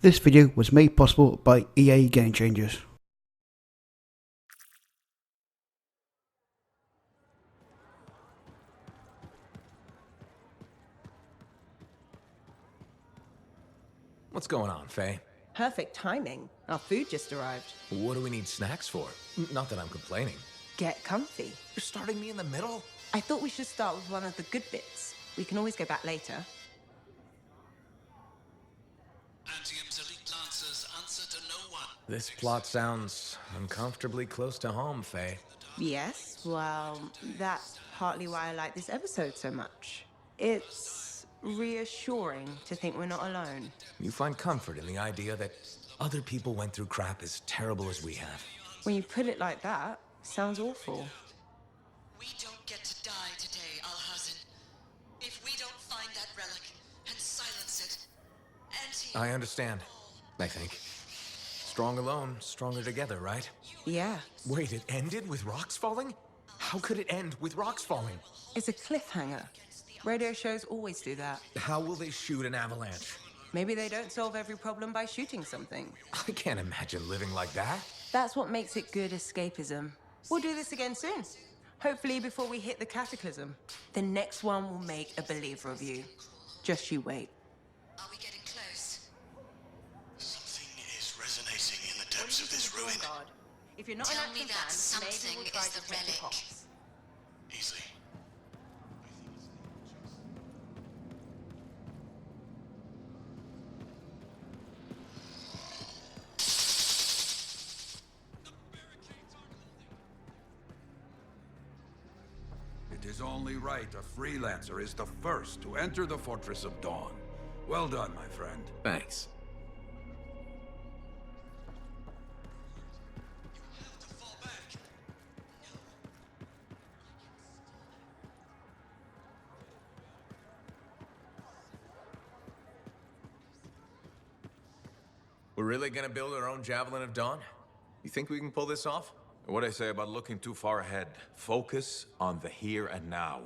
This video was made possible by EA Game Changers. What's going on, Faye? Perfect timing. Our food just arrived. What do we need snacks for? Not that I'm complaining. Get comfy. You're starting me in the middle? I thought we should start with one of the good bits. We can always go back later. Anthem's elite lancers answer to no one. This plot sounds uncomfortably close to home, Faye. Yes, well, that's partly why I like this episode so much. It's reassuring to think we're not alone. You find comfort in the idea that other people went through crap as terrible as we have. When you put it like that, sounds awful. We don't get to die today, Alhazin. If we don't find that relic and silence it, I understand, I think. Strong alone, stronger together, right? Yeah, Wait, it ended with rocks falling? How could it end with rocks falling? it's a cliffhanger. Radio shows always do that. How will they shoot an avalanche? Maybe they don't solve every problem by shooting something. I can't imagine living like that. That's what makes it good escapism. We'll do this again soon. Hopefully before we hit the cataclysm. The next one will make a believer of you. Just you wait. are we getting close? Something is resonating in the depths of this ruin. If you're not Tell an me Anthem that fan, maybe something we'll try is to the take your relic. pox. Easily. It is only right a freelancer is the first to enter the Fortress of Dawn. Well done, my friend. Thanks. We're really gonna build our own Javelin of Dawn? You think we can pull this off? What I say about looking too far ahead. Focus on the here and now.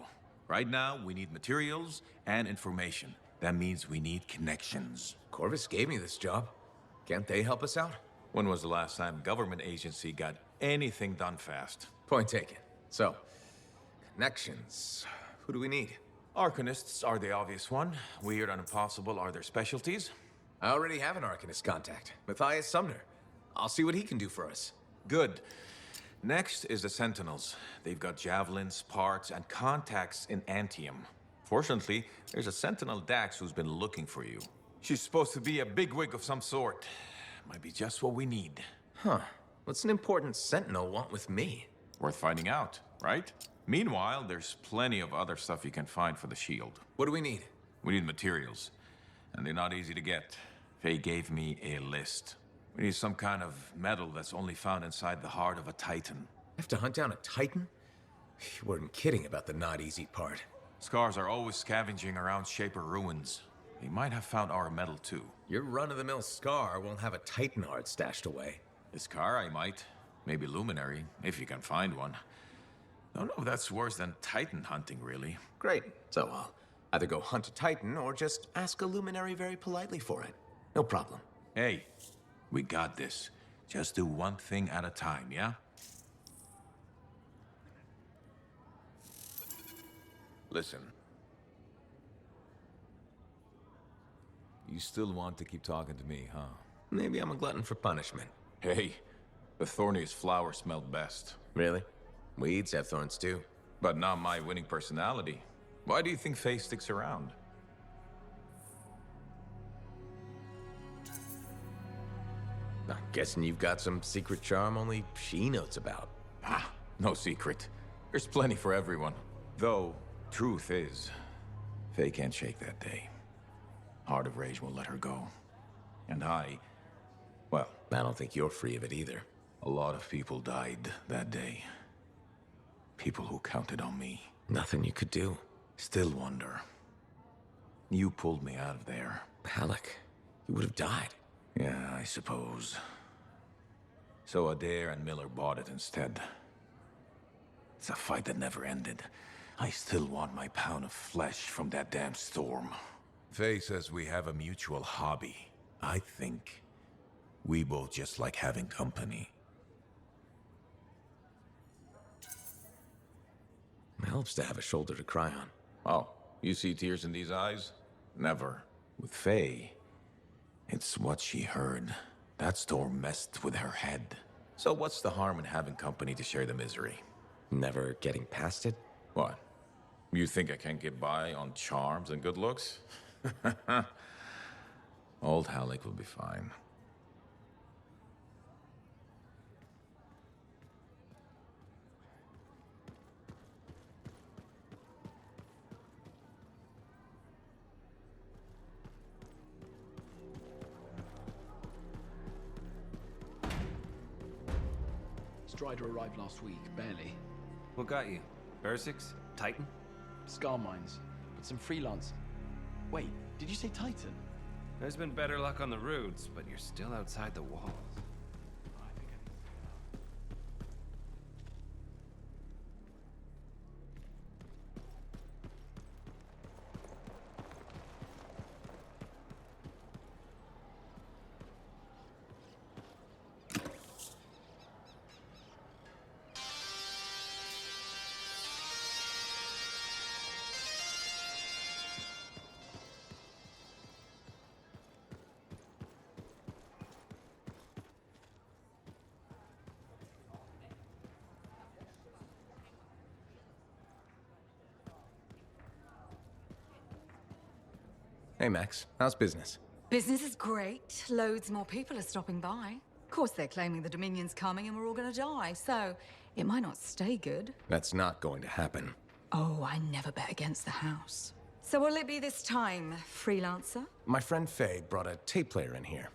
Right now, we need materials and information. That means we need connections. Corvus gave me this job. Can't they help us out? When was the last time a government agency got anything done fast? Point taken. So, connections. Who do we need? Arcanists are the obvious one. Weird and impossible are their specialties. I already have an Arcanist contact, Matthias Sumner. I'll see what he can do for us. Good. Next is the Sentinels. They've got javelins, parts, and contacts in Anthem. Fortunately, there's a Sentinel Dax who's been looking for you. She's supposed to be a bigwig of some sort. Might be just what we need. Huh. What's an important Sentinel want with me? Worth finding out, right? Meanwhile, there's plenty of other stuff you can find for the shield. What do we need? We need materials, and they're not easy to get. Faye gave me a list. We need some kind of metal that's only found inside the heart of a Titan. Have to hunt down a Titan? You weren't kidding about the not easy part. Scars are always scavenging around Shaper ruins. They might have found our metal too. Your run-of-the-mill Scar won't have a Titan heart stashed away. This car I might. Maybe Luminary, if you can find one. Don't know if that's worse than Titan hunting, really. Great. So I'll either go hunt a Titan or just ask a Luminary very politely for it. No problem. Hey, we got this. Just do one thing at a time, yeah? Listen. You still want to keep talking to me, huh? Maybe I'm a glutton for punishment. Hey, the thorniest flower smelled best. Really? Weeds have thorns too. But not my winning personality. Why do you think Faye sticks around? I'm guessing you've got some secret charm only she knows about. Ah, no secret. There's plenty for everyone. Though, truth is, Faye can't shake that day. Heart of Rage won't let her go. And well, I don't think you're free of it either. a lot of people died that day. People who counted on me. Nothing you could do. Still wonder. You pulled me out of there. Halleck, you would have died. Yeah, I suppose. So Adair and Miller bought it instead. It's a fight that never ended. I still want my pound of flesh from that damn storm. Faye says we have a mutual hobby. I think we both just like having company. It helps to have a shoulder to cry on. Oh, you see tears in these eyes? Never. With Faye, it's what she heard. That storm messed with her head. So what's the harm in having company to share the misery? Never getting past it? What? You think I can't get by on charms and good looks? Old Halleck will be fine. Strider arrived last week, barely. What got you? Ursix? Titan? Scar mines, but some freelance. Wait, did you say Titan? There's been better luck on the roads, but you're still outside the walls. Hey, Max. How's business? Business is great. Loads more people are stopping by. Of course, they're claiming the Dominion's coming and we're all gonna die, so it might not stay good. That's not going to happen. Oh, I never bet against the house. So what'll it be this time, freelancer? My friend Faye brought a tape player in here.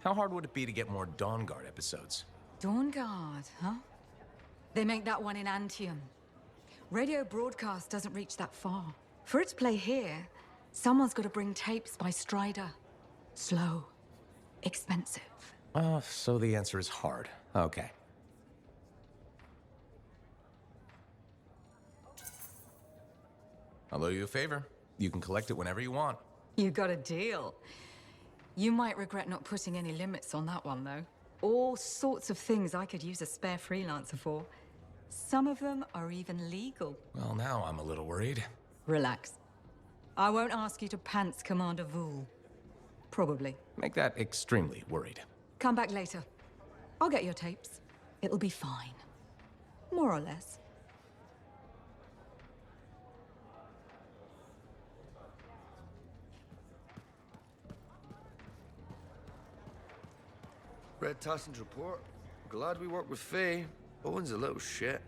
How hard would it be to get more Dawn Guard episodes? Dawn Guard, huh? They make that one in Anthem. Radio broadcast doesn't reach that far. For it to play here, someone's got to bring tapes by Strider. Slow. Expensive. Oh, so the answer is hard. Okay. I'll owe you a favor. You can collect it whenever you want. You got a deal. You might regret not putting any limits on that one, though. All sorts of things I could use a spare freelancer for. Some of them are even legal. Well, now I'm a little worried. Relax. I won't ask you to pants Commander Vool. Probably. Make that extremely worried. Come back later. I'll get your tapes. It'll be fine. More or less. Red Tasson's report. Glad we worked with Faye. Owen's a little shit.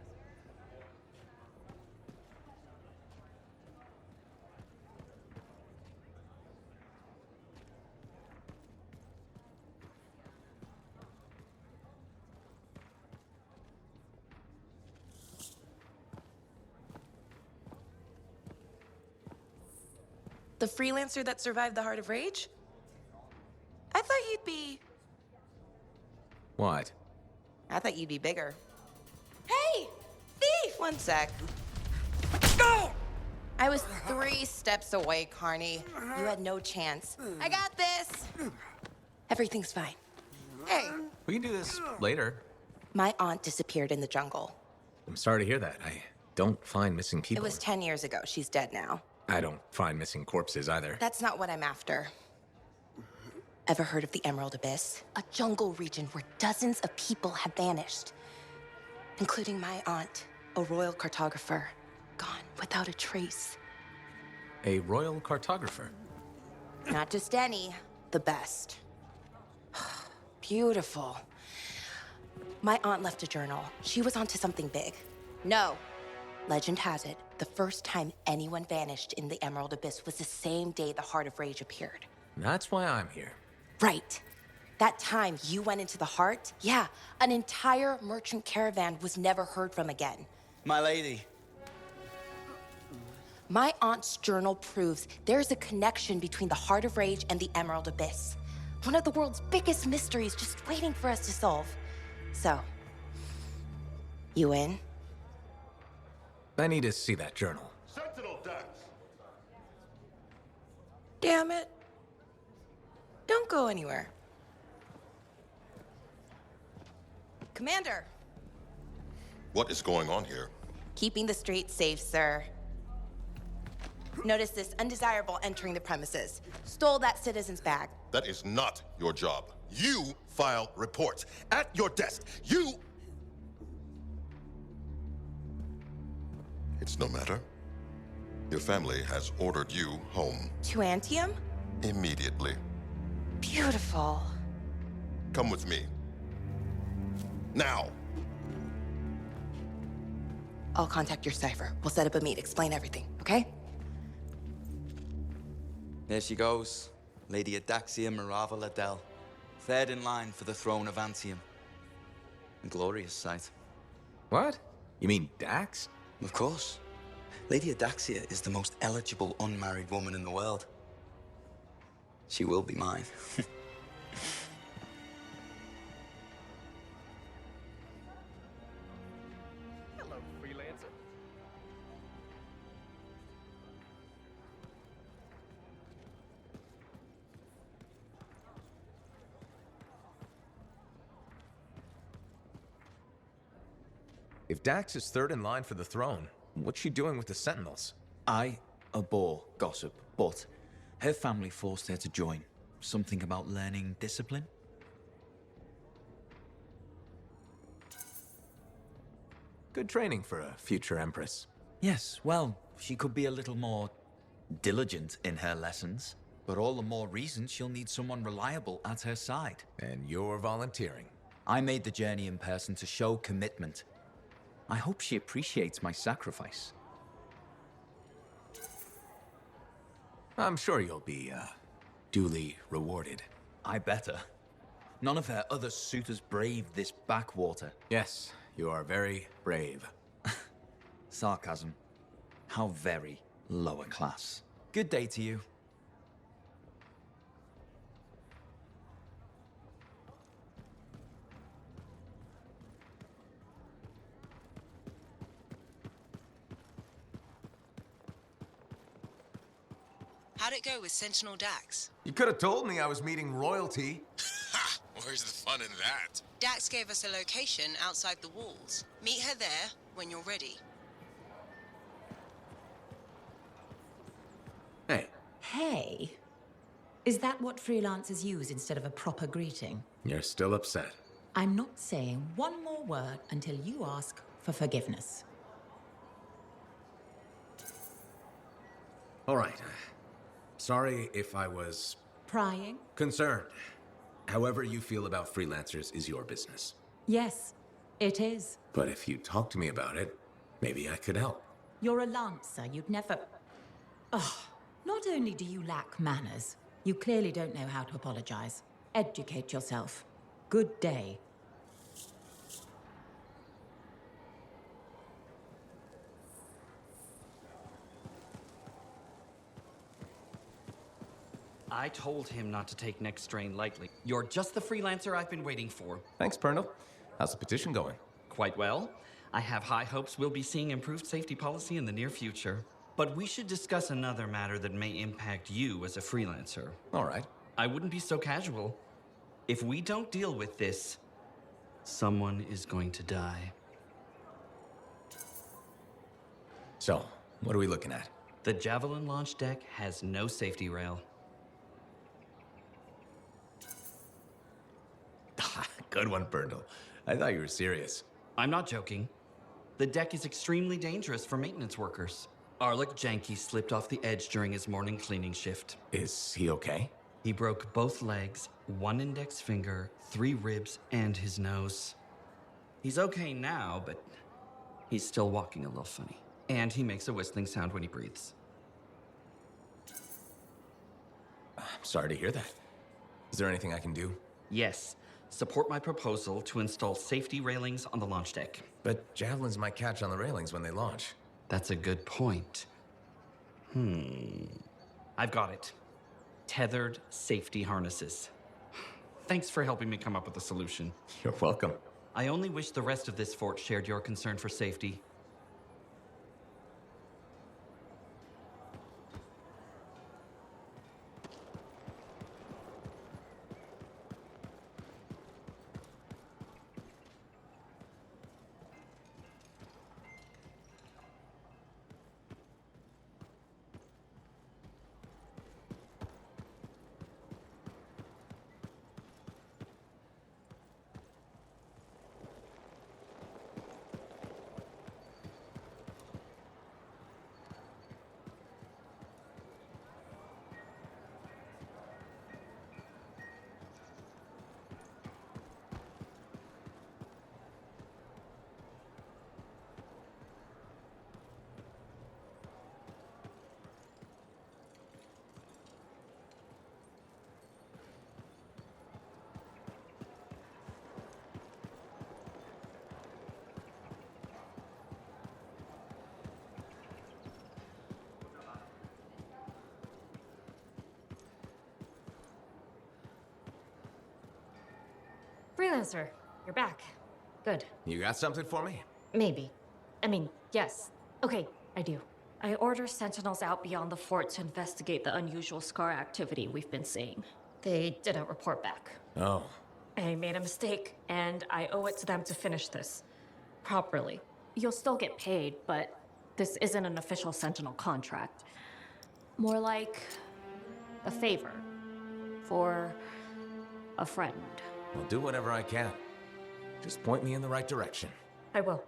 The freelancer that survived the Heart of Rage? I thought you'd be... What? I thought you'd be bigger. Hey! Thief! One sec. I was 3 steps away, Carney. You had no chance. I got this! Everything's fine. Hey! We can do this later. My aunt disappeared in the jungle. I'm sorry to hear that. I don't find missing It people. was 10 years ago. She's dead now. I don't find missing corpses either. That's not what I'm after. Ever heard of the Emerald Abyss? A jungle region where dozens of people have vanished. Including my aunt, a royal cartographer. Gone without a trace. A royal cartographer? Not just any, the best. Beautiful. My aunt left a journal. She was onto something big. No. Legend has it, the first time anyone vanished in the Emerald Abyss was the same day the Heart of Rage appeared. That's why I'm here. Right. That time you went into the Heart, yeah, an entire merchant caravan was never heard from again. My lady. My aunt's journal proves there's a connection between the Heart of Rage and the Emerald Abyss. One of the world's biggest mysteries just waiting for us to solve. So, you in? I need to see that journal. Sentinel decks! Damn it. Don't go anywhere. Commander! What is going on here? Keeping the streets safe, sir. Notice this undesirable entering the premises. Stole that citizen's bag. That is not your job. You file reports. At your desk, you... It's no matter. Your family has ordered you home. To Anthem? Immediately. Beautiful. Come with me. Now! I'll contact your cipher. We'll set up a meet, explain everything, okay? There she goes, Lady Adaxia Mirava Ladell, third in line for the throne of Anthem. A glorious sight. What? You mean Dax? Of course. Lady Adaxia is the most eligible unmarried woman in the world. She will be mine. Hello, freelancer. If Dax is third in line for the throne, what's she doing with the Sentinels? I abhor gossip, but her family forced her to join. Something about learning discipline? Good training for a future Empress. Yes, well, she could be a little more diligent in her lessons, but all the more reason she'll need someone reliable at her side. And you're volunteering. I made the journey in person to show commitment. I hope she appreciates my sacrifice. I'm sure you'll be, duly rewarded. I better. None of her other suitors braved this backwater. Yes, you are very brave. Sarcasm. How very lower class. Good day to you. How'd it go with Sentinel Dax? You could have told me I was meeting royalty. Ha! Where's the fun in that? Dax gave us a location outside the walls. Meet her there when you're ready. Hey. Hey. Is that what freelancers use instead of a proper greeting? You're still upset. I'm not saying one more word until you ask for forgiveness. All right. Sorry if I was... Prying? concerned. However you feel about freelancers is your business. Yes, it is. But if you talk to me about it, maybe I could help. You're a lancer. You'd never... Oh, not only do you lack manners, you clearly don't know how to apologize. Educate yourself. Good day. I told him not to take next strain lightly. You're just the freelancer I've been waiting for. Thanks, Pernell. How's the petition going? Quite well. I have high hopes we'll be seeing improved safety policy in the near future. But we should discuss another matter that may impact you as a freelancer. All right. I wouldn't be so casual. If we don't deal with this, someone is going to die. So, what are we looking at? The Javelin launch deck has no safety rail. Good one, Pernell. I thought you were serious. I'm not joking. The deck is extremely dangerous for maintenance workers. Arlik Janky slipped off the edge during his morning cleaning shift. Is he okay? He broke both legs, one index finger, 3 ribs, and his nose. He's okay now, but he's still walking a little funny. And he makes a whistling sound when he breathes. I'm sorry to hear that. Is there anything I can do? Yes. Support my proposal to install safety railings on the launch deck. But javelins might catch on the railings when they launch. That's a good point. I've got it. Tethered safety harnesses. Thanks for helping me come up with a solution. You're welcome. I only wish the rest of this fort shared your concern for safety. Freelancer, you're back. Good. You got something for me? Maybe. I mean, yes. Okay, I do. I order sentinels out beyond the fort to investigate the unusual Scar activity we've been seeing. They didn't report back. Oh. I made a mistake, and I owe it to them to finish this properly. You'll still get paid, but this isn't an official Sentinel contract. More like a favor for a friend. I'll do whatever I can. Just point me in the right direction. I will.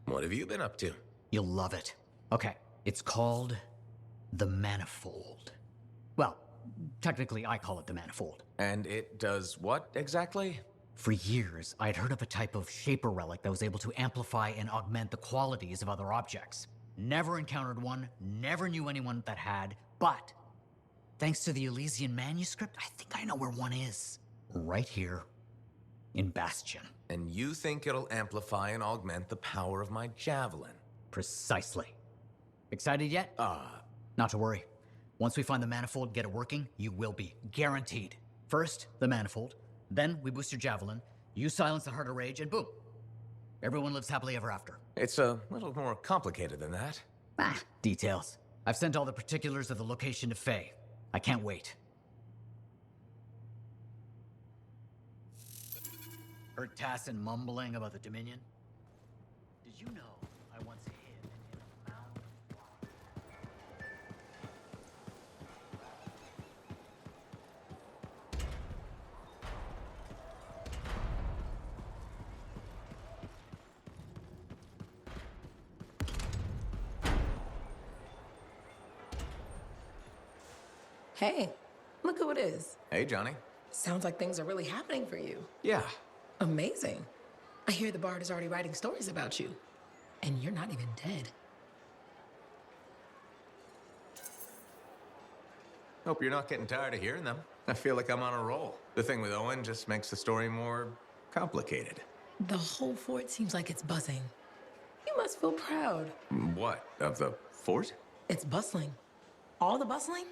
What have you been up to? You'll love it. Okay, it's called the Manifold. Well, technically I call it the Manifold. And it does what exactly? For years, I'd heard of a type of Shaper relic that was able to amplify and augment the qualities of other objects. Never encountered one, never knew anyone that had, but thanks to the Elysian manuscript, I think I know where one is. Right here in Bastion. And you think it'll amplify and augment the power of my javelin? Precisely. Excited yet? Not to worry. Once we find the Manifold, get it working, you will be. Guaranteed. First, the Manifold. Then, we boost your javelin. You silence the Heart of Rage, and boom. Everyone lives happily ever after. It's a little more complicated than that. Details. I've sent all the particulars of the location to Faye. I can't wait. Heard Tassin mumbling about the Dominion? Did you know I once hid in a mound of water? Hey, look who it is. Hey, Johnny. Sounds like things are really happening for you. Yeah. Amazing. I hear the Bard is already writing stories about you. And you're not even dead. Hope you're not getting tired of hearing them. I feel like I'm on a roll. The thing with Owen just makes the story more complicated. The whole fort seems like it's buzzing. You must feel proud. What? Of the fort? It's bustling. All the bustling?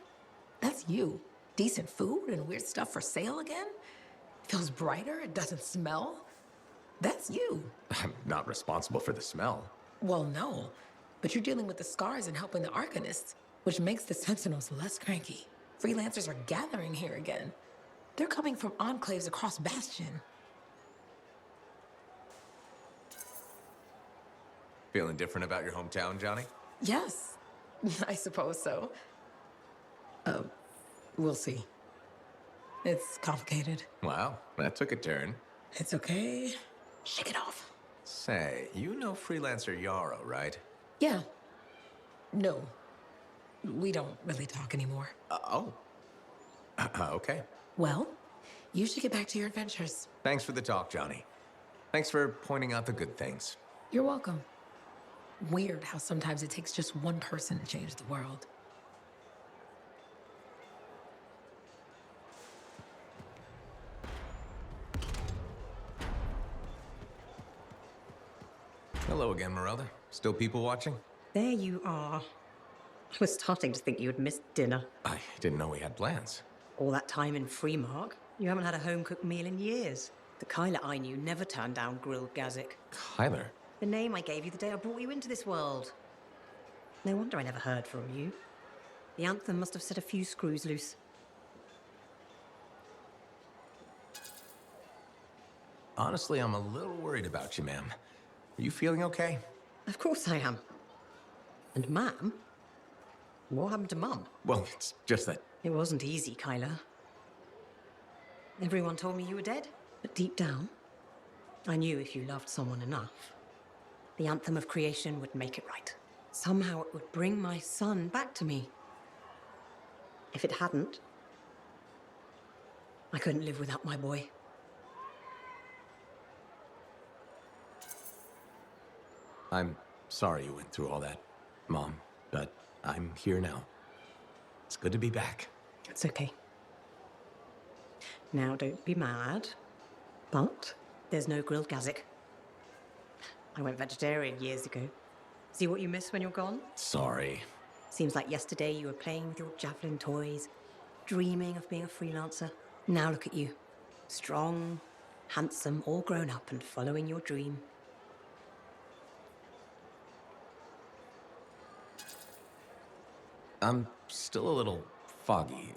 That's you. Decent food and weird stuff for sale again? Feels brighter, it doesn't smell. That's you. I'm not responsible for the smell. Well, no. But you're dealing with the scars and helping the Arcanists, which makes the Sentinels less cranky. Freelancers are gathering here again. They're coming from enclaves across Bastion. Feeling different about your hometown, Johnny? Yes, I suppose so. We'll see. It's complicated. Wow, that took a turn. It's okay. Shake it off. Say, you know Freelancer Yarrow, right? Yeah. No. We don't really talk anymore. Okay. Well, you should get back to your adventures. Thanks for the talk, Johnny. Thanks for pointing out the good things. You're welcome. Weird how sometimes it takes just one person to change the world. Hello again, Merelda. Still people watching? There you are. I was starting to think you had missed dinner. I didn't know we had plans. All that time in Freemark, you haven't had a home-cooked meal in years. The Kyler I knew never turned down grilled gazik. Kyler? The name I gave you the day I brought you into this world. No wonder I never heard from you. The Anthem must have set a few screws loose. Honestly, I'm a little worried about you, ma'am. Are you feeling okay? Of course I am. And ma'am, What happened to Mum? Well, it's just that. It wasn't easy, Kyla. Everyone told me you were dead, but deep down, I knew if you loved someone enough, the anthem of creation would make it right. Somehow it would bring my son back to me. If it hadn't, I couldn't live without my boy. I'm sorry you went through all that, Mom, but I'm here now. It's good to be back. It's okay. Now, don't be mad, but there's no grilled gazik. I went vegetarian years ago. See what you miss when you're gone? Sorry. Seems like yesterday you were playing with your javelin toys, dreaming of being a freelancer. Now look at you. Strong, handsome, all grown up and following your dream. I'm still a little foggy.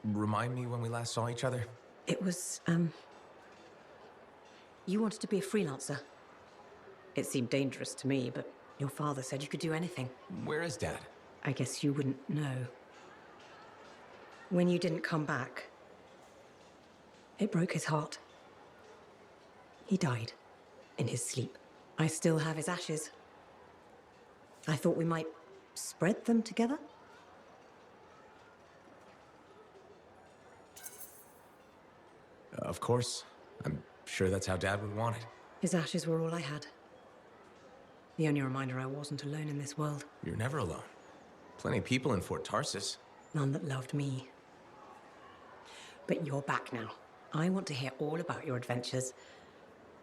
Remind me when we last saw each other? It was, you wanted to be a freelancer. It seemed dangerous to me, but your father said you could do anything. Where is Dad? I guess you wouldn't know. When you didn't come back, it broke his heart. He died in his sleep. I still have his ashes. I thought we might spread them together. Of course. I'm sure that's how Dad would want it. His ashes were all I had. The only reminder I wasn't alone in this world. You're never alone. Plenty of people in Fort Tarsis. None that loved me. But you're back now. I want to hear all about your adventures.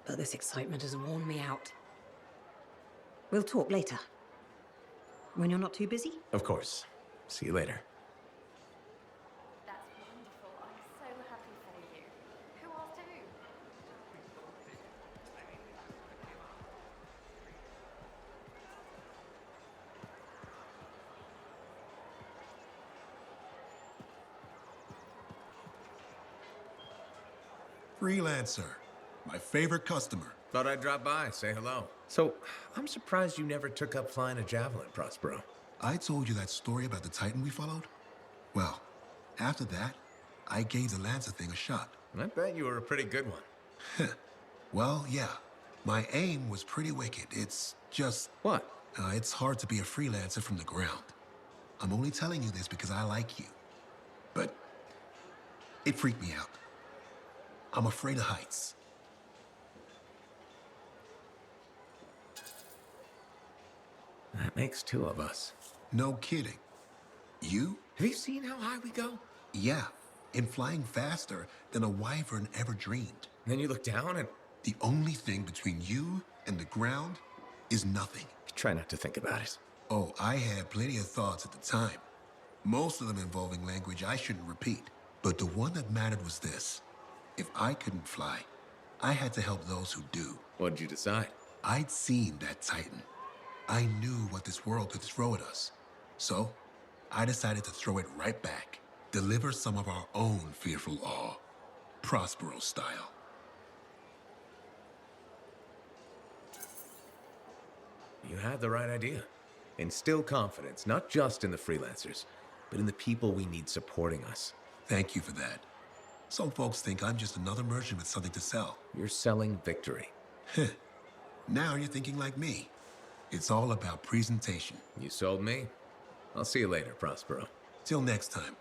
But this excitement has worn me out. We'll talk later. When you're not too busy? Of course. See you later. That's wonderful. I'm so happy for you. Who asked who? Freelancer. My favorite customer. Thought I'd drop by, say hello. So, I'm surprised you never took up flying a javelin, Prospero. I told you that story about the Titan we followed? Well, after that, I gave the Lancer thing a shot. I bet you were a pretty good one. Well, yeah. My aim was pretty wicked. It's just... What? It's hard to be a freelancer from the ground. I'm only telling you this because I like you. But it freaked me out. I'm afraid of heights. That makes two of us. No kidding. You? Have you seen how high we go? Yeah, and flying faster than a wyvern ever dreamed. And then you look down and... The only thing between you and the ground is nothing. Try not to think about it. Oh, I had plenty of thoughts at the time. Most of them involving language I shouldn't repeat. But the one that mattered was this. If I couldn't fly, I had to help those who do. What'd you decide? I'd seen that Titan. I knew what this world could throw at us. So, I decided to throw it right back. Deliver some of our own fearful awe. Prospero style. You had the right idea. Instill confidence, not just in the freelancers, but in the people we need supporting us. Thank you for that. Some folks think I'm just another merchant with something to sell. You're selling victory. Now you're thinking like me. It's all about presentation. You sold me. I'll see you later, Prospero. Till next time.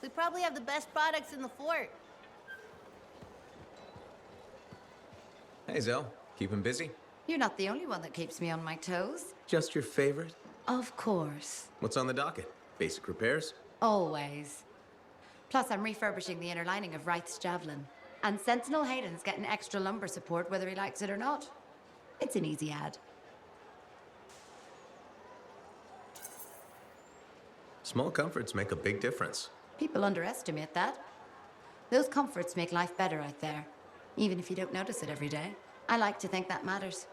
We probably have the best products in the fort. Hey, Zell. Keeping busy? You're not the only one that keeps me on my toes. Just your favorite? Of course. What's on the docket? Basic repairs? Always. Plus, I'm refurbishing the inner lining of Wright's javelin. And Sentinel Hayden's getting extra lumbar support whether he likes it or not. It's an easy ad. Small comforts make a big difference. People underestimate that. Those comforts make life better out there, even if you don't notice it every day. I like to think that matters.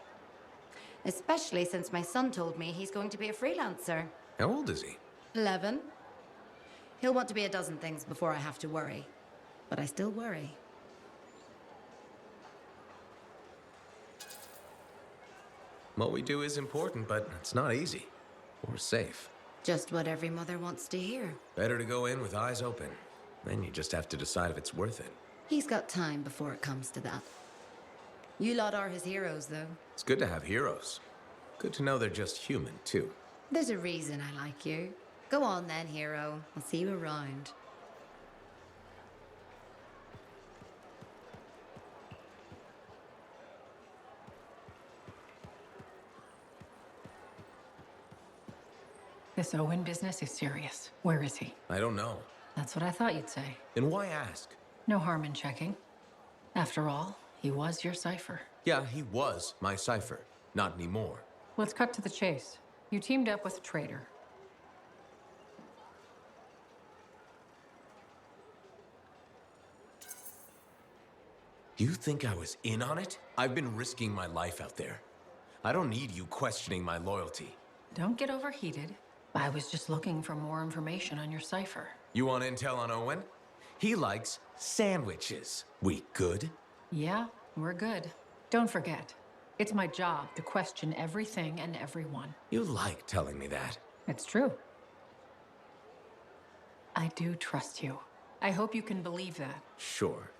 Especially since my son told me he's going to be a freelancer. How old is he? 11. He'll want to be a dozen things before I have to worry. But I still worry. What we do is important, but it's not easy. Or safe. Just what every mother wants to hear. Better to go in with eyes open. Then you just have to decide if it's worth it. He's got time before it comes to that. You lot are his heroes, though. It's good to have heroes. Good to know they're just human, too. There's a reason I like you. Go on then, hero. I'll see you around. This Owen business is serious. Where is he? I don't know. That's what I thought you'd say. Then why ask? No harm in checking. After all, he was your cipher. Yeah, he was my cipher. Not anymore. Let's cut to the chase. You teamed up with a traitor. You think I was in on it? I've been risking my life out there. I don't need you questioning my loyalty. Don't get overheated. I was just looking for more information on your cipher. You want intel on Owen? He likes sandwiches. We good? Yeah, we're good. Don't forget, it's my job to question everything and everyone. You like telling me that. It's true. I do trust you. I hope you can believe that. Sure.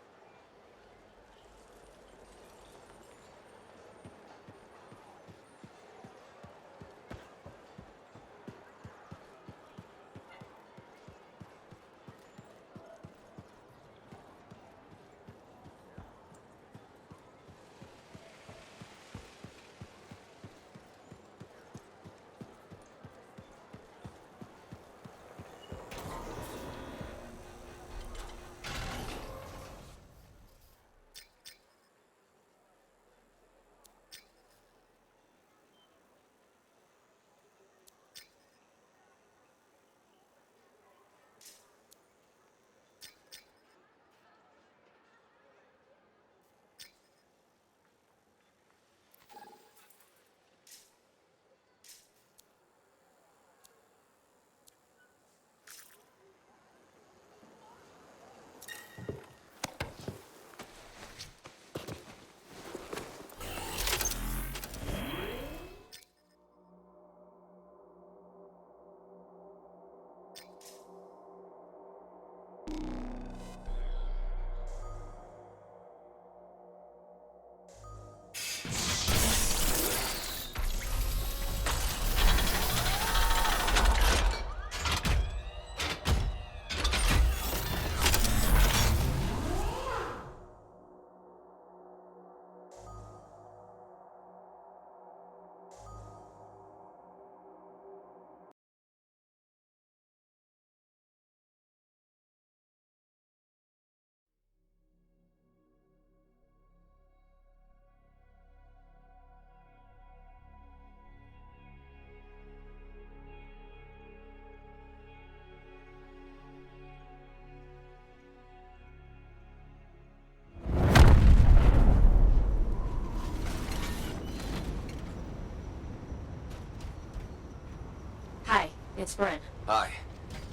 It's Bryn. Hi.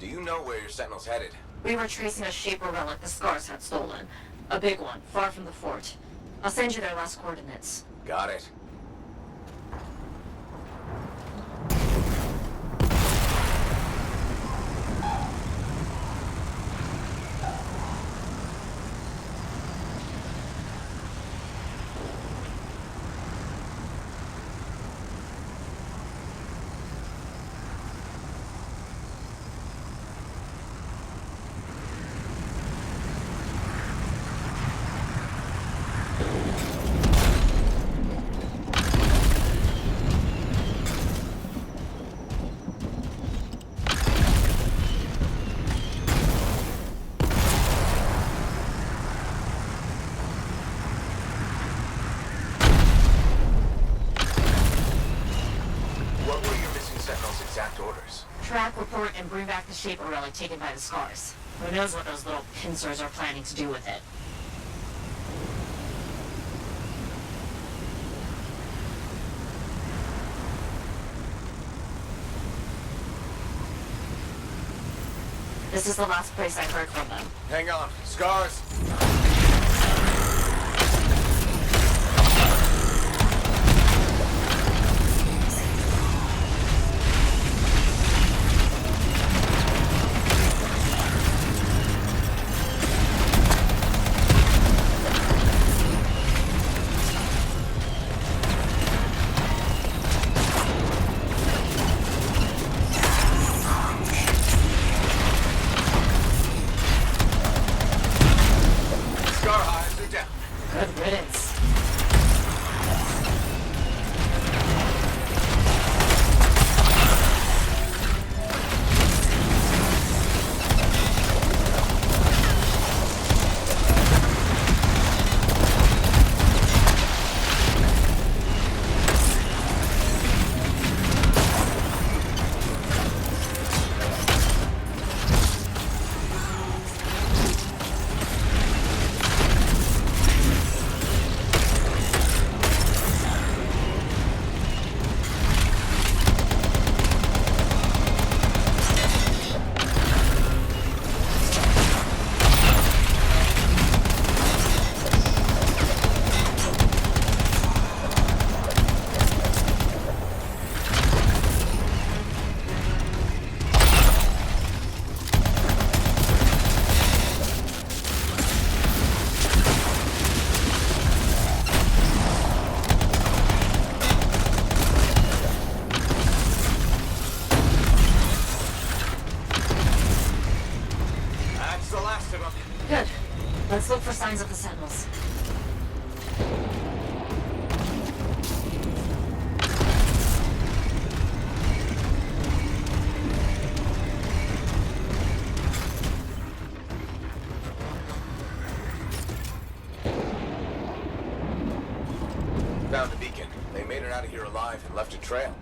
Do you know where your sentinel's headed? We were tracing a Shaper relic the Scars had stolen. A big one, far from the fort. I'll send you their last coordinates. Got it. Track, report, and bring back the Shaper relic taken by the Scars. Who knows what those little pincers are planning to do with it? This is the last place I heard from them. Hang on. Scars! Good. Let's look for signs of the Sentinels. Found a beacon. They made it out of here alive and left a trail.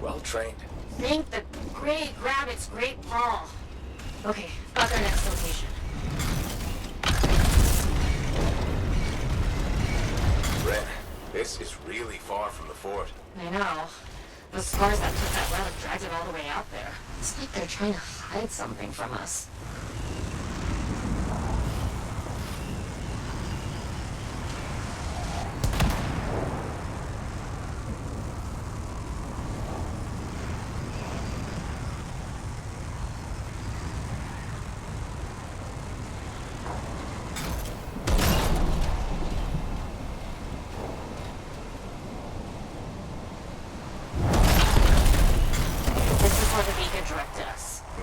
Well trained. Thank the great rabbit's great paw. Okay, got their next location. Ren, this is really far from the fort. I know. The scars that took that relic dragged it all the way out there. It's like they're trying to hide something from us.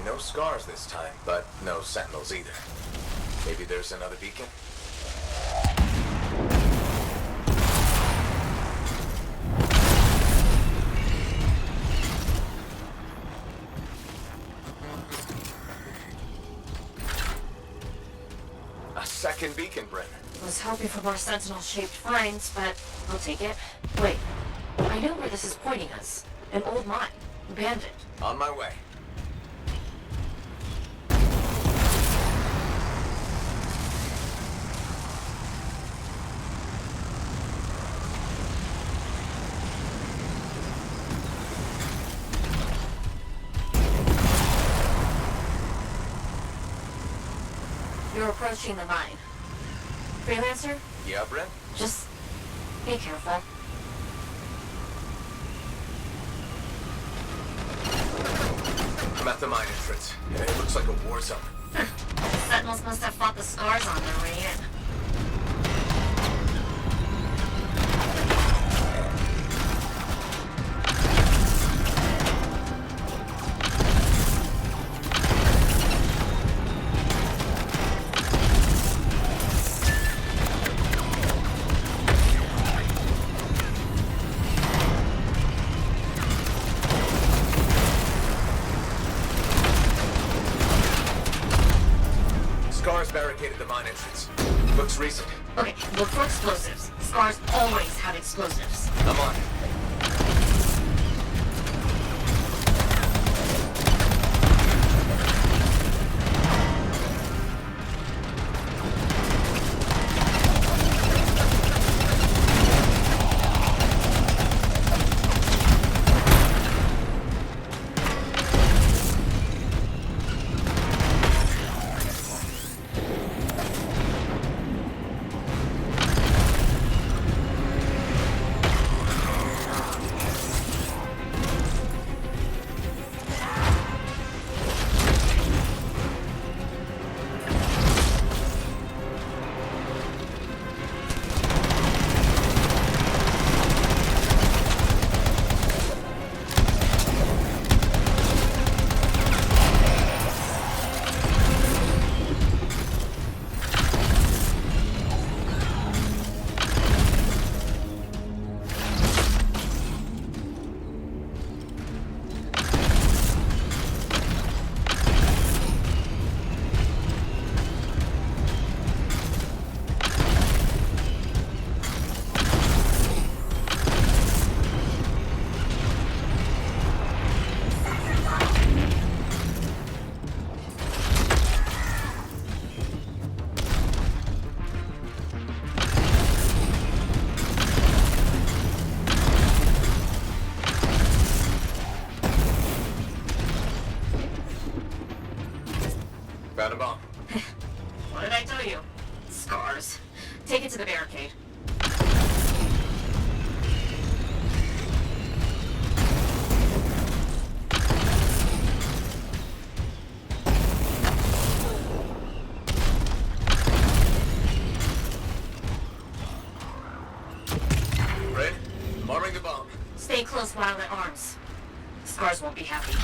No scars this time, but no sentinels either. Maybe there's another beacon? A second beacon, Bryn. Was hoping for more sentinel-shaped finds, but I'll take it. Wait, I know where this is pointing us. An old mine. Abandoned. On my way. You're approaching the mine. Freelancer? Yeah, Bryn? Just be careful. I'm at the mine entrance, and it looks like a war zone. The Sentinels must have fought the scars on their way in. Scars barricaded the mine entrance. Looks recent. Okay, look for explosives. Scars always have explosives. I'm on it. you. Scars. Take it to the barricade. Red, I'm arming the bomb. Stay close while it arms. Scars won't be happy.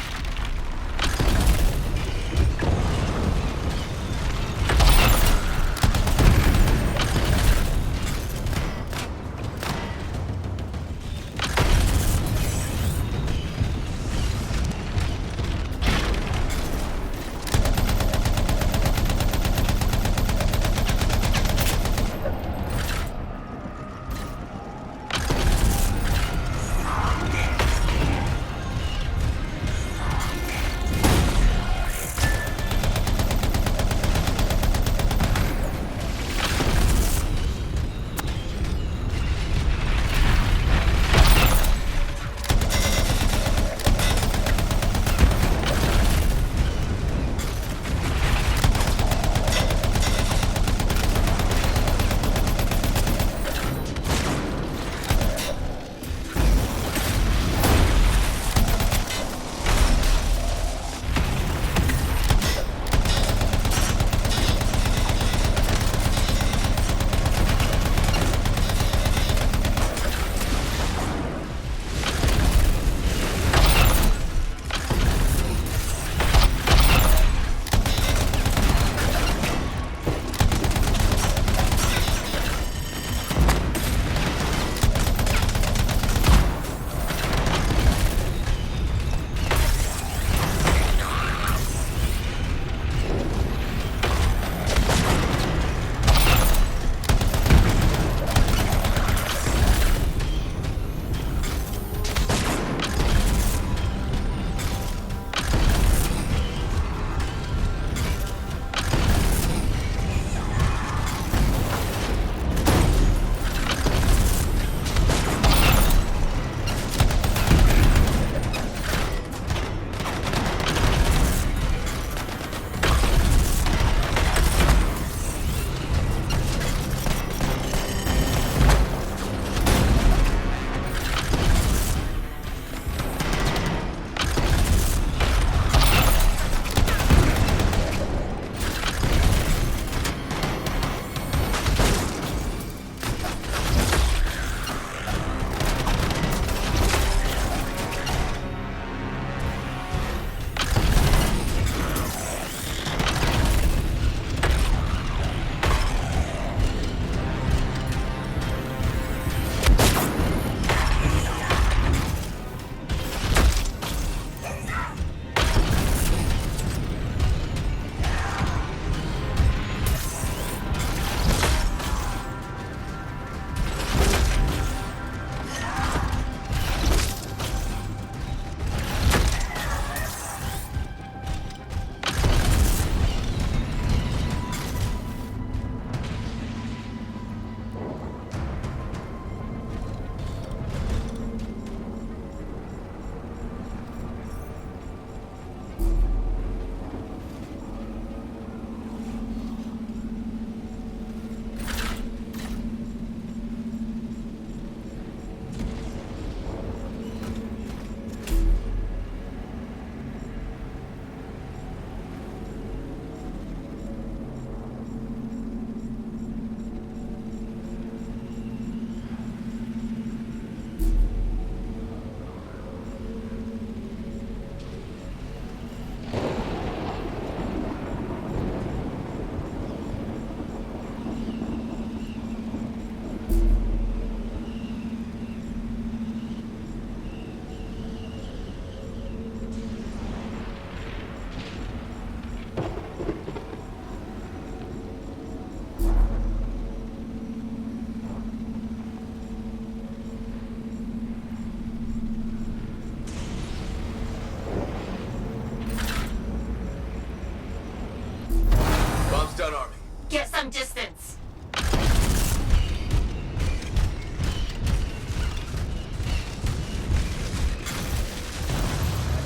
Get some distance.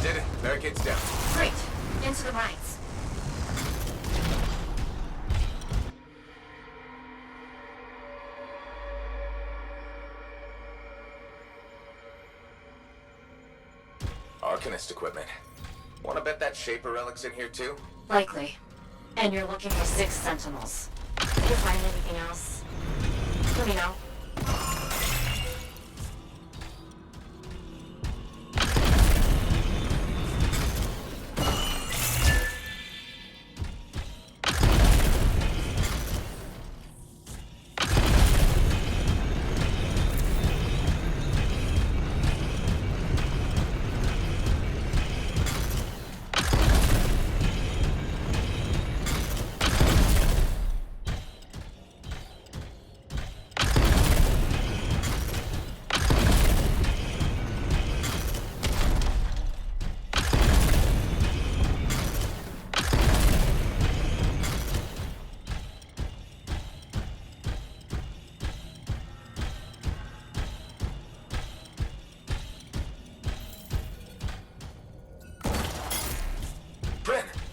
Did it. Barricade's down. Great. Into the mines. Arcanist equipment. Wanna bet that Shaper relic's in here too? Likely. And you're looking for 6 Sentinels. If you find anything else, let me know.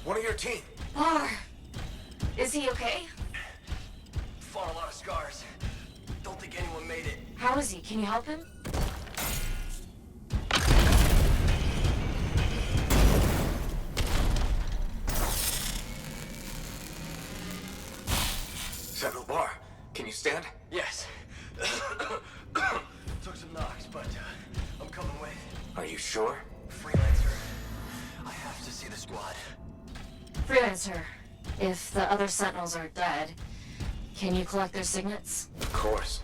One of your team. Lar, is he okay? Fought a lot of scars. Don't think anyone made it. How is he? Can you help him? Sentinel Bar, can you stand? Yes. Took some knocks, but I'm coming with. Are you sure? Freelancer. I have to see the squad. Freelancer, if the other Sentinels are dead, can you collect their signets? Of course.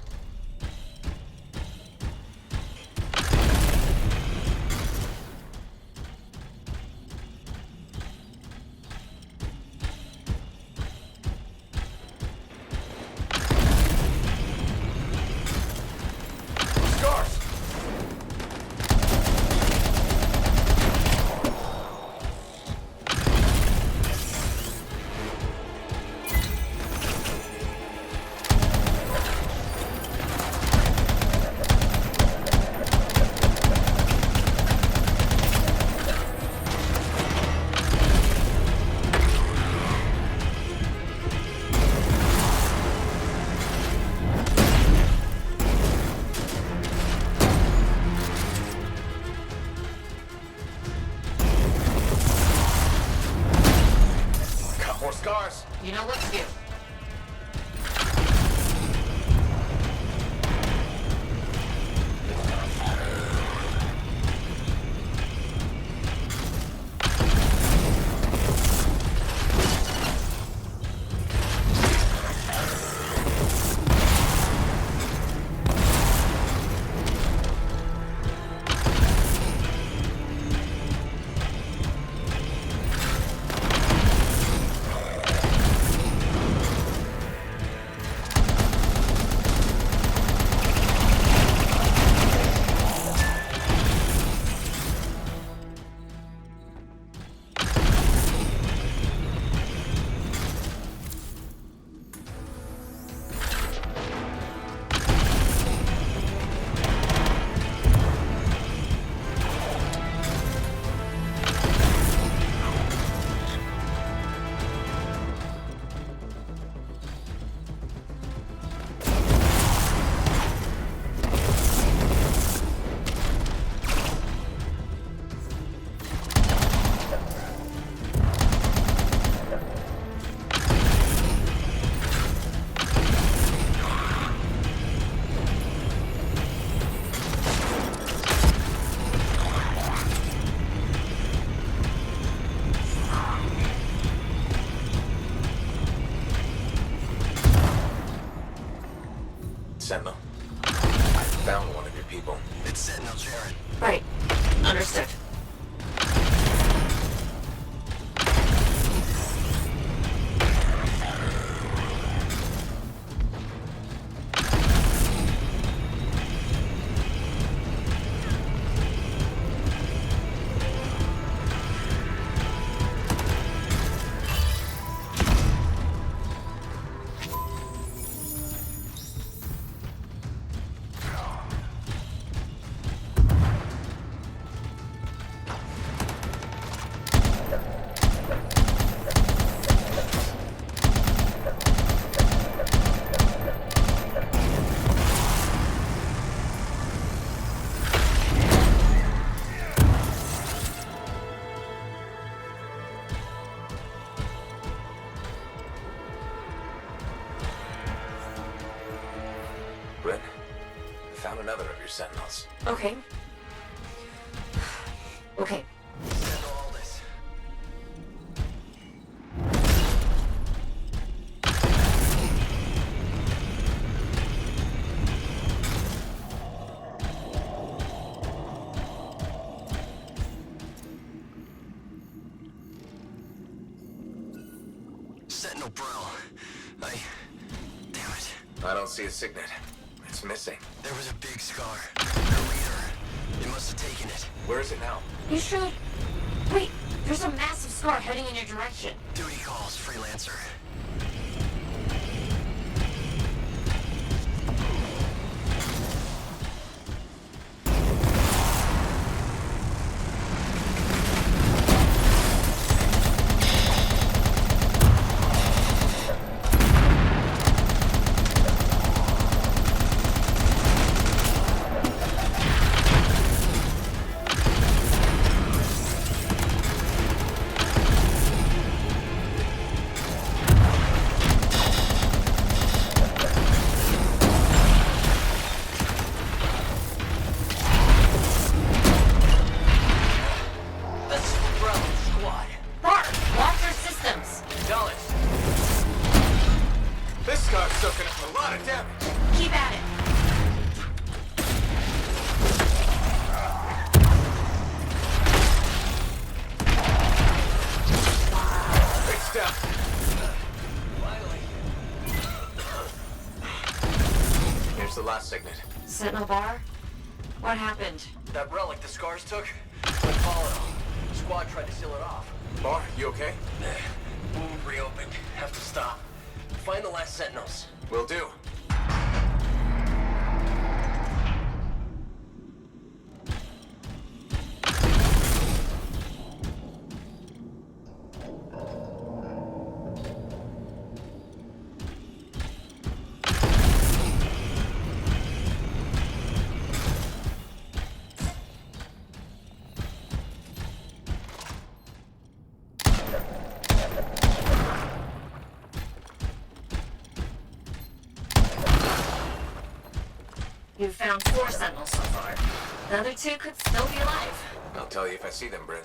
You know what to do. Sentinel. I found one of your people. It's Sentinel Jaren. Right. Understood. Bryn. I found another of your sentinels. Okay. Okay. Send all this. Sentinel Bro. Damn it. I don't see a signet. It's missing. There was a big scar. Their leader. They must have taken it. Where is it now? You should. Wait, there's a massive scar heading in your direction. Duty calls, freelancer. Here's the last signet. Sentinel Bar? What happened? That relic the scars took? Went volatile. The squad tried to seal it off. Bar, you okay? Wound reopened. Have to stop. Find the last sentinels. Will do. You've found 4 sentinels so far. The other 2 could still be alive. I'll tell you if I see them, Bryn.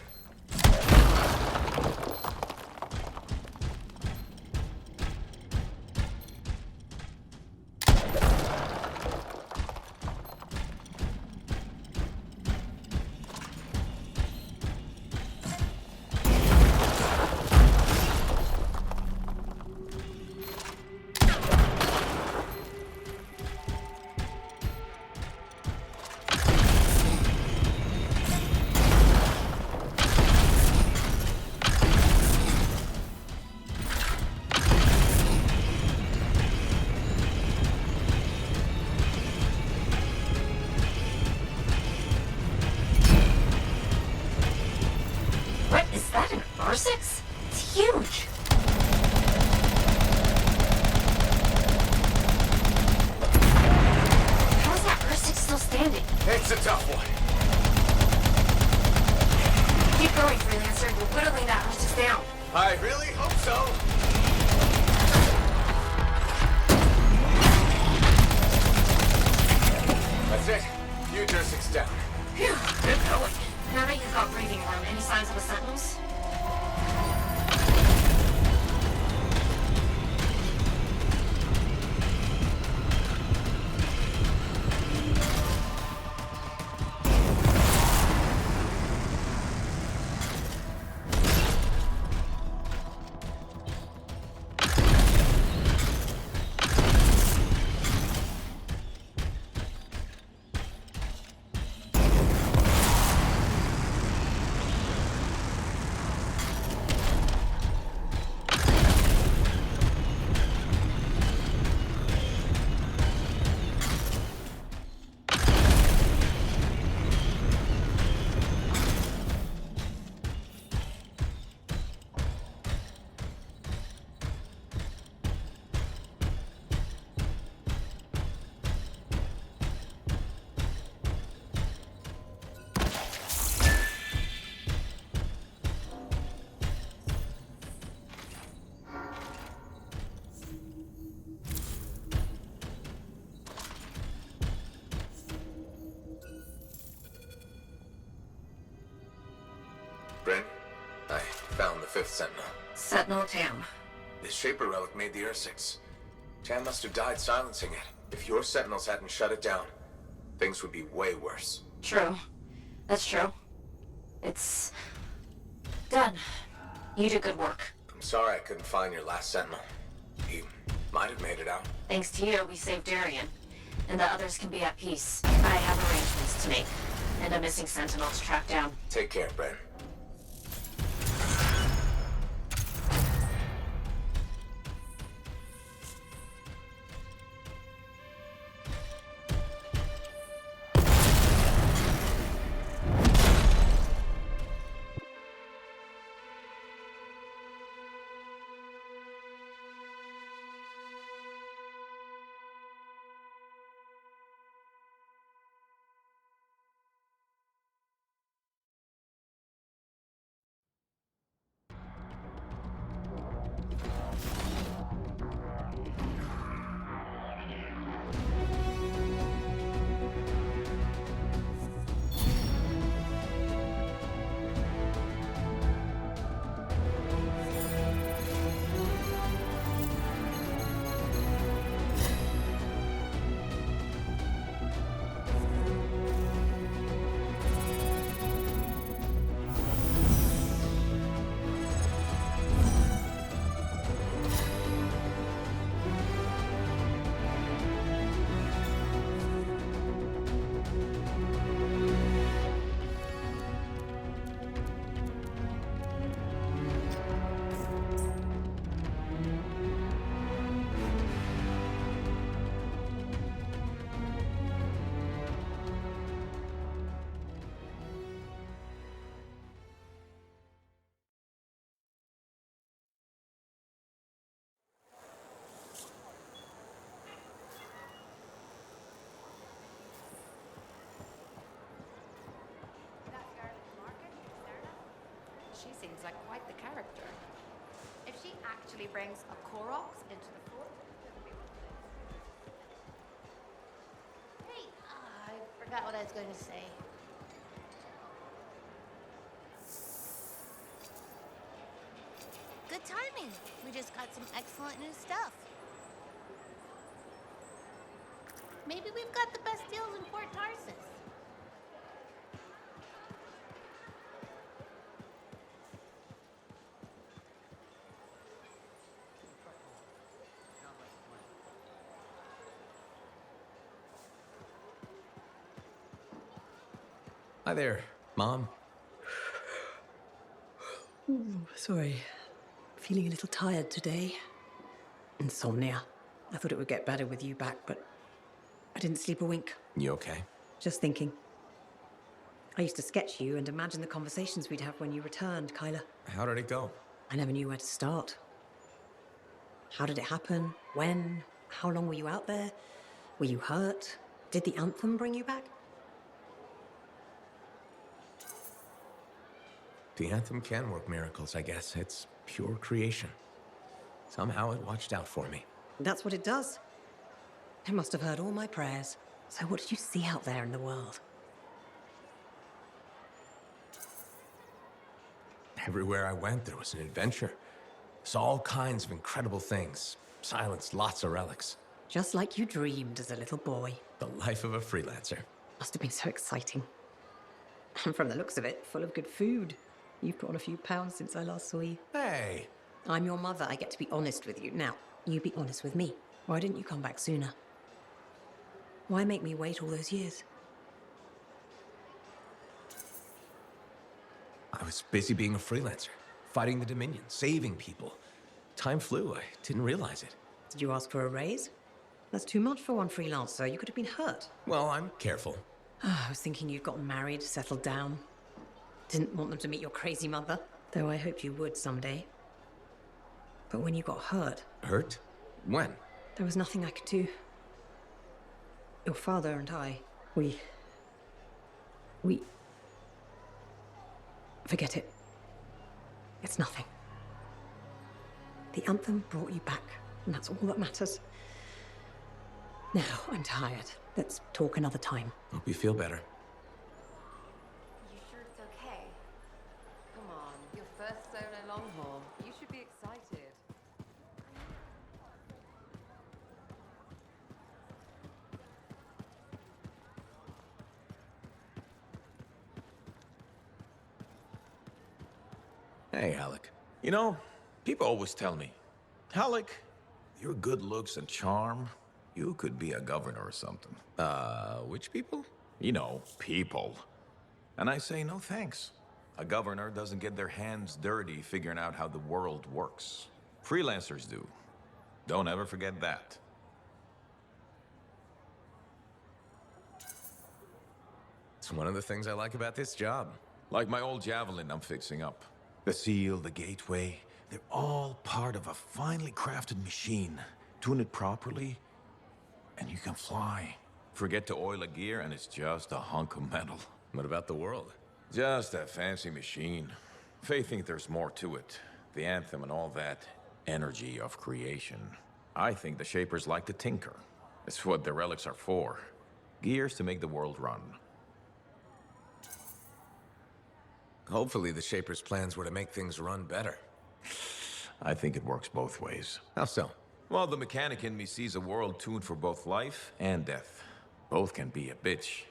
R6? It's huge! How is that R6 still standing? It's a tough one. Keep going, Freelancer. We're whittling that R6 down. I really hope so. That's it. U-6 down. Phew, good going. Now that you've got breathing room, any signs of the sentinels? fifth Sentinel. Sentinel Tam. This Shaper relic made the Ursix. Tam must have died silencing it. If your Sentinels hadn't shut it down, things would be way worse. True. That's true. It's... done. You did good work. I'm sorry I couldn't find your last Sentinel. He might have made it out. Thanks to you, we saved Darien. And the others can be at peace. I have arrangements to make. And a missing Sentinel to track down. Take care, Bren. She seems like quite the character. If she actually brings a Koroks into the fort... Hey, I forgot what I was going to say. Good timing. We just got some excellent new stuff. Maybe we've got the best deals in Port Tarsus. Hi there, Mom. Sorry. Feeling a little tired today. Insomnia. I thought it would get better with you back, but I didn't sleep a wink. You okay? Just thinking. I used to sketch you and imagine the conversations we'd have when you returned, Kyla. How did it go? I never knew where to start. How did it happen? When? How long were you out there? Were you hurt? Did the Anthem bring you back? The Anthem can work miracles, I guess. It's pure creation. Somehow it watched out for me. That's what it does. It must have heard all my prayers. So what did you see out there in the world? Everywhere I went, there was an adventure. Saw all kinds of incredible things. Silenced lots of relics. Just like you dreamed as a little boy. The life of a freelancer. Must have been so exciting. And from the looks of it, full of good food. You've put on a few pounds since I last saw you. Hey! I'm your mother. I get to be honest with you. Now, you be honest with me. Why didn't you come back sooner? Why make me wait all those years? I was busy being a freelancer, fighting the Dominion, saving people. Time flew. I didn't realize it. Did you ask for a raise? That's too much for one freelancer. You could have been hurt. Well, I'm careful. I was thinking you'd gotten married, settled down. Didn't want them to meet your crazy mother, though I hoped you would someday. But when you got hurt... Hurt? When? There was nothing I could do. Your father and I, we... Forget it. It's nothing. The Anthem brought you back, and that's all that matters. Now, I'm tired. Let's talk another time. Hope you feel better. You sure it's okay? Come on, your first solo long haul. Hey, Alec. You know, people always tell me, Halleck, your good looks and charm, you could be a governor or something. Which people? You know, people. And I say, no thanks. A governor doesn't get their hands dirty figuring out how the world works. Freelancers do. Don't ever forget that. It's one of the things I like about this job. Like my old javelin I'm fixing up. The seal, the gateway, they're all part of a finely crafted machine. Tune it properly, and you can fly. Forget to oil a gear, and it's just a hunk of metal. What about the world? Just a fancy machine. Faye think there's more to it. The Anthem and all that energy of creation. I think the Shapers like to tinker. It's what the relics are for. Gears to make the world run. Hopefully the Shapers' plans were to make things run better. I think it works both ways. How so? Well, the mechanic in me sees a world tuned for both life and death. Both can be a bitch.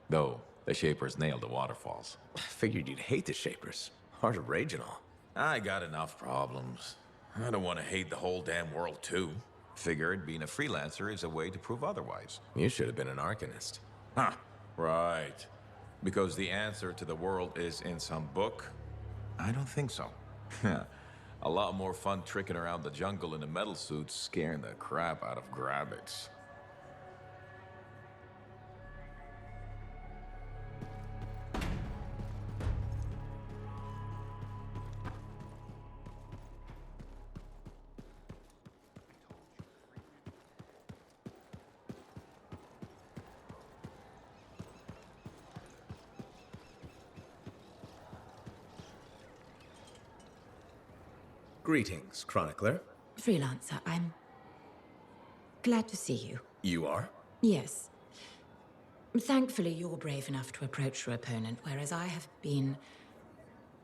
Though, the Shapers nailed the waterfalls. Figured you'd hate the Shapers. Heart of rage and all. I got enough problems. I don't want to hate the whole damn world, too. Figured being a freelancer is a way to prove otherwise. You should have been an Arcanist. Huh, right. Because the answer to the world is in some book? I don't think so. A lot more fun tricking around the jungle in a metal suit, scaring the crap out of grabbits. Greetings, Chronicler. Freelancer, I'm glad to see you. You are? Yes. Thankfully, you're brave enough to approach your opponent, whereas I have been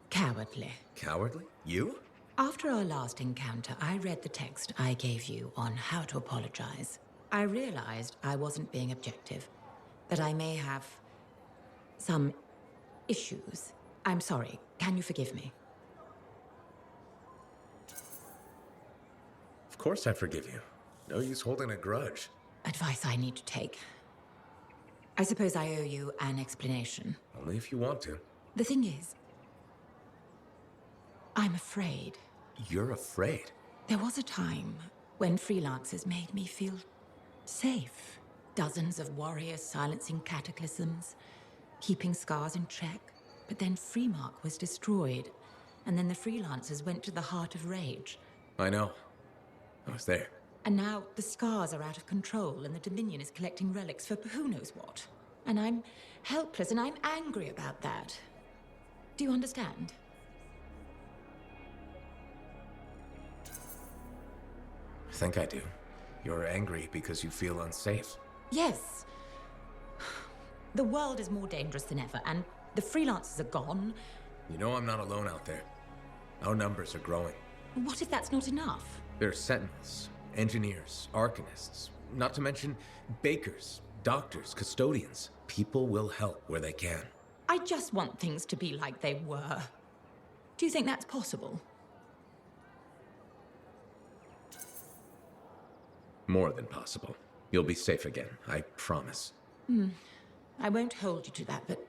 cowardly. Cowardly? You? After our last encounter, I read the text I gave you on how to apologize. I realized I wasn't being objective, that I may have some issues. I'm sorry. Can you forgive me? Of course I forgive you. No use holding a grudge. Advice I need to take. I suppose I owe you an explanation. Only if you want to. The thing is, I'm afraid. You're afraid? There was a time when freelancers made me feel safe. Dozens of warriors silencing cataclysms, keeping scars in check. But then Freemark was destroyed, and then the freelancers went to the heart of rage. I know. I was there. And now the scars are out of control, and the Dominion is collecting relics for who knows what. And I'm helpless, and I'm angry about that. Do you understand? I think I do. You're angry because you feel unsafe. Yes. The world is more dangerous than ever, and the freelancers are gone. You know I'm not alone out there. Our numbers are growing. What if that's not enough? There are sentinels, engineers, arcanists, not to mention bakers, doctors, custodians. People will help where they can. I just want things to be like they were. Do you think that's possible? More than possible. You'll be safe again, I promise. I won't hold you to that, but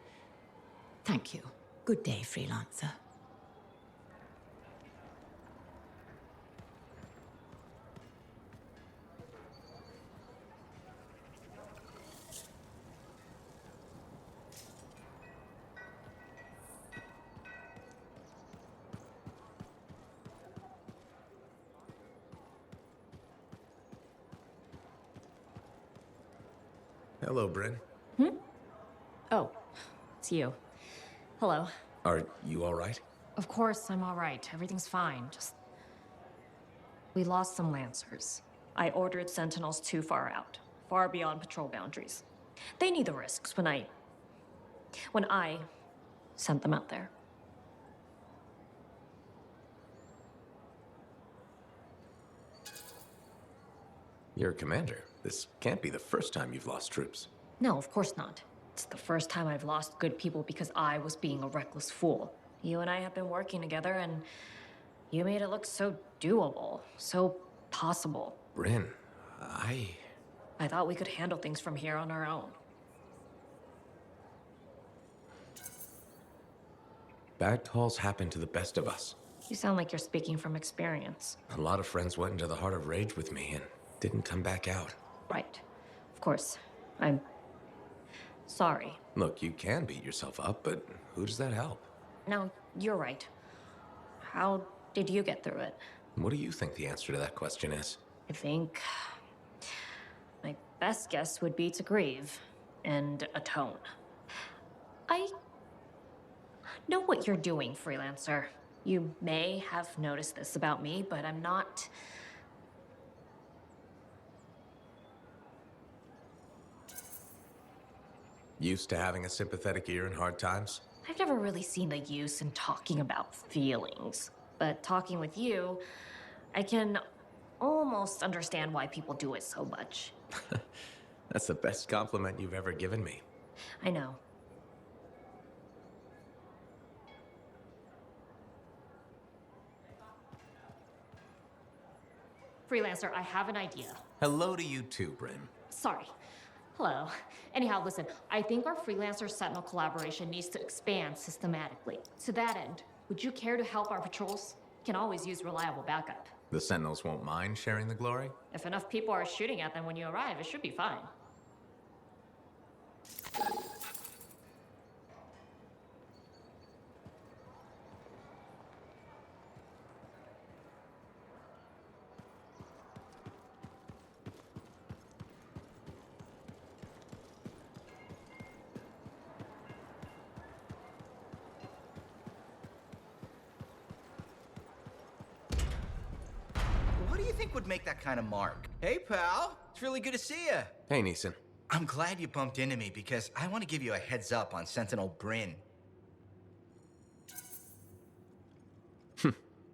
thank you. Good day, freelancer. Hello, Bryn. Oh, it's you. Hello. Are you all right? Of course, I'm all right. Everything's fine. Just... we lost some Lancers. I ordered Sentinels too far out, far beyond patrol boundaries. They need the risks when I sent them out there. You're a commander. This can't be the first time you've lost troops. No, of course not. It's the first time I've lost good people because I was being a reckless fool. You and I have been working together, and you made it look so doable, so possible. Bryn, I thought we could handle things from here on our own. Bad calls happen to the best of us. You sound like you're speaking from experience. A lot of friends went into the heart of rage with me and didn't come back out. Right. Of course. I'm sorry. Look, you can beat yourself up, but who does that help? No, you're right. How did you get through it? What do you think the answer to that question is? I think my best guess would be to grieve and atone. I know what you're doing, freelancer. You may have noticed this about me, but I'm not... Used to having a sympathetic ear in hard times? I've never really seen the use in talking about feelings. But talking with you, I can almost understand why people do it so much. That's the best compliment you've ever given me. I know. Freelancer, I have an idea. Hello to you too, Bryn. Sorry. Hello. Anyhow, listen, I think our Freelancer Sentinel collaboration needs to expand systematically. To that end, would you care to help our patrols? Can always use reliable backup. The Sentinels won't mind sharing the glory? If enough people are shooting at them when you arrive, it should be fine. What do you think would make that kind of mark? Hey, pal. It's really good to see you. Hey, Neeson. I'm glad you bumped into me because I want to give you a heads up on Sentinel Bryn.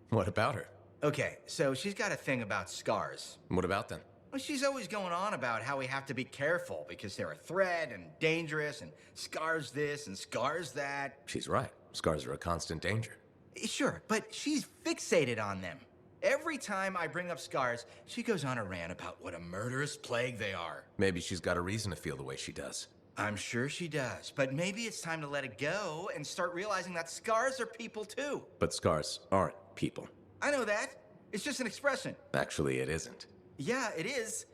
What about her? Okay, so she's got a thing about scars. What about them? Well, she's always going on about how we have to be careful because they're a threat and dangerous and scars this and scars that. She's right. Scars are a constant danger. Sure, but she's fixated on them. Every time I bring up scars, she goes on a rant about what a murderous plague they are. Maybe she's got a reason to feel the way she does. I'm sure she does, but maybe it's time to let it go and start realizing that scars are people too. But scars aren't people. I know that. It's just an expression. Actually, it isn't. Yeah, it is.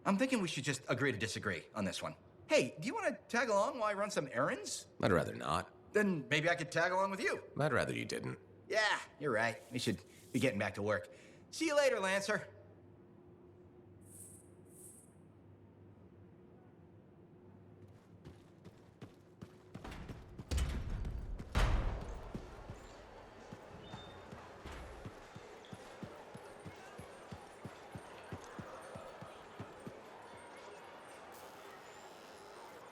I'm thinking we should just agree to disagree on this one. Hey, do you want to tag along while I run some errands? I'd rather not. Then maybe I could tag along with you. I'd rather you didn't. Yeah, you're right. We should be getting back to work. See you later, Lancer.